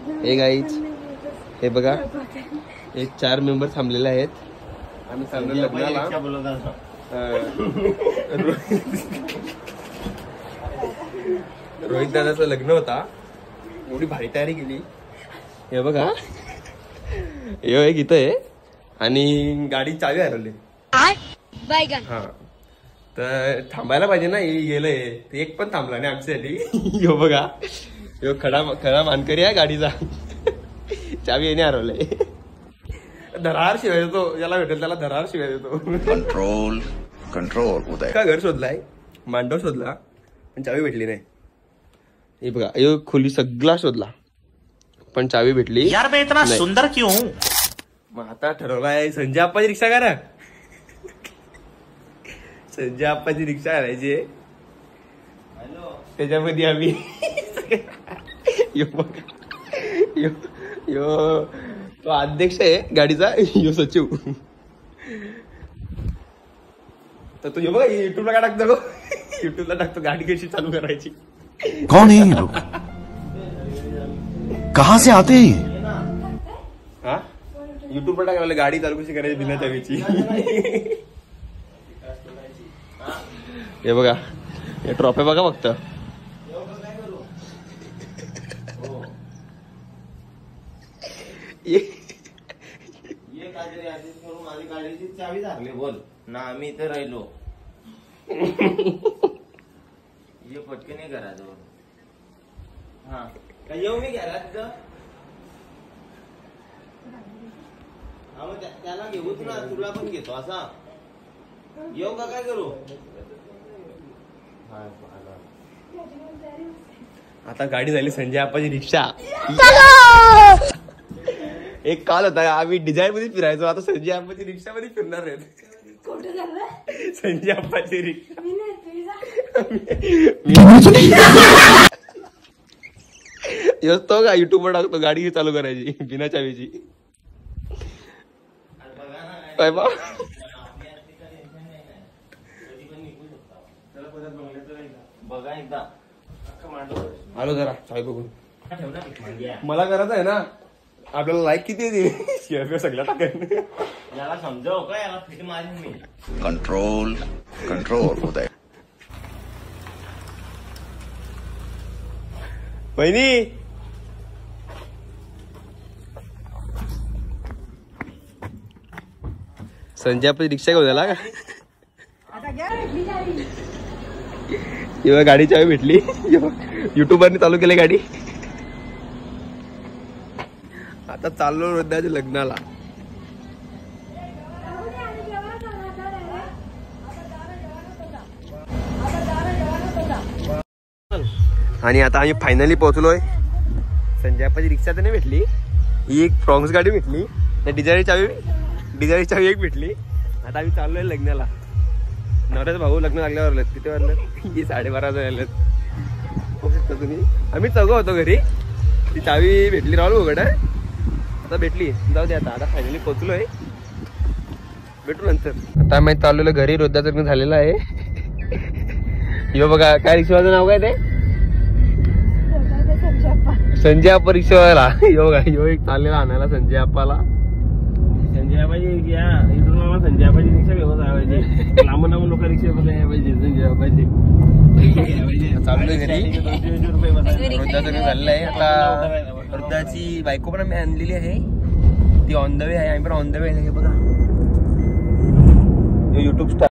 हे गाईच हे बघा, एक 4 मेंबर थांबलेले आहेत. आम्ही चाललो लग्नाला. रोहित दादाचं लग्न होता, एवढी भारी तयारी केली. हे बघा, हे एक इथं आहे आणि गाडी चावी हरवली. हा तर थांबायला पाहिजे ना, गेलंय ते एक पण थांबला नाही आमच्यासाठी. यो बघा, यो खडा मानकरी आहे गाडीचा. चावी येणे हरवलंय. धरार शिवाय देतो, ज्याला भेटेल त्याला धरार शिवाय देतो. Control control. का घर शोधलाय, मांडव शोधला पण चावी भेटली नाही. हे बघा, यो खोली सगळा शोधला पण चावी भेटली यार. मैं इतना सुंदर क्यों हूं? मग आता ठरवलाय संजय आप्पाची रिक्षा करा. संजय आप्पाची रिक्षा करायची, त्याच्यामध्ये आम्ही यो तो अध्यक्ष आहे गाडीचा, यो सचिव. तर तो बघा युट्यूबला काय टाकतो, युट्यूबला टाकतो गाडी कशी चालू करायची. कौन है ये लोग, कहां से आते हैं? हा, युट्यूबला टाकायला गाडी चालू कशी करायची बिना चावीची. हे बघा, हे ट्रॉफी बघा फक्त. माझी गाडीची चावी झाली बोल ना, आम्ही इथे राहिलो. ये पटके नाही करायचं. हा काय येऊ मी घरात. हा मग त्याला घेऊच ना, तुला पण घेतो असा. येऊ का काय करू. आता गाडी झाली संजय आप्पाची रिक्षा. एक काल होता, आम्ही डिझाईन मध्ये फिरायचो, आता संजय आप्पाची रिक्षा मध्ये फिरणार आहेत. संजय आप्पाची रिक्षा. तो का युट्यूबवर टाकतो गाडी चालू करायची बिना चावीची. काय बा, बघा एकदा आलो जरा चावी बघून. मला करायचं आहे ना, आपल्याला लाईक किती येते शेअर सगळ्या टाकेल. याला समजाव का, याला फिट मारेन मी. कंट्रोल कंट्रोल होता है. बहिणी संजय आपली रिक्षा घेऊन झाला का. किंवा गाडी चावी भेटली, युट्यूबरने चालू केली गाडी. आता चाललो वृद्धाच्या लग्नाला. आणि आता आम्ही फायनली पोहोचलोय. संजय आप्पाची रिक्षा तर नाही भेटली, ही एक फ्रॉन्क्स गाडी भेटली, त्या डिझायरची चावी एक भेटली. आता आम्ही चाललोय लग्नाला. नवऱ्याचं भाऊ लग्न लागल्यावर किती वाजलं, ही 12:30 झालेत. तुम्ही आम्ही चौघं होतो घरी, ती चावी भेटली राहुल उघड आता भेटली. जाऊ दे, आता फायनली पोहोचलोय, भेटू नंतर. आता आम्ही चाललेलो घरी. रोजचं लग्न झालेलं आहे. यो बघा, काय रिक्षावाचं नाव काय ते, संजय आप्पा रिक्षावाला. यो बघा, यो एक चाललेला आणायला संजय आप्पाला. संजय आप्पाची इथून मला संजय आप्पाची रिक्षा घेऊन पाहिजे. लांबून लांबून लोक रिक्षा पाहिजे संजय आप्पाची. चाललोय घरी. रोजचं लग्न झालेलं आहे. आता रोजची बायको पण आम्ही आणलेली आहे, ती ऑन द वे आहे. आम्ही पण ऑन द वे आहे. बघा, युट्यूब स्टार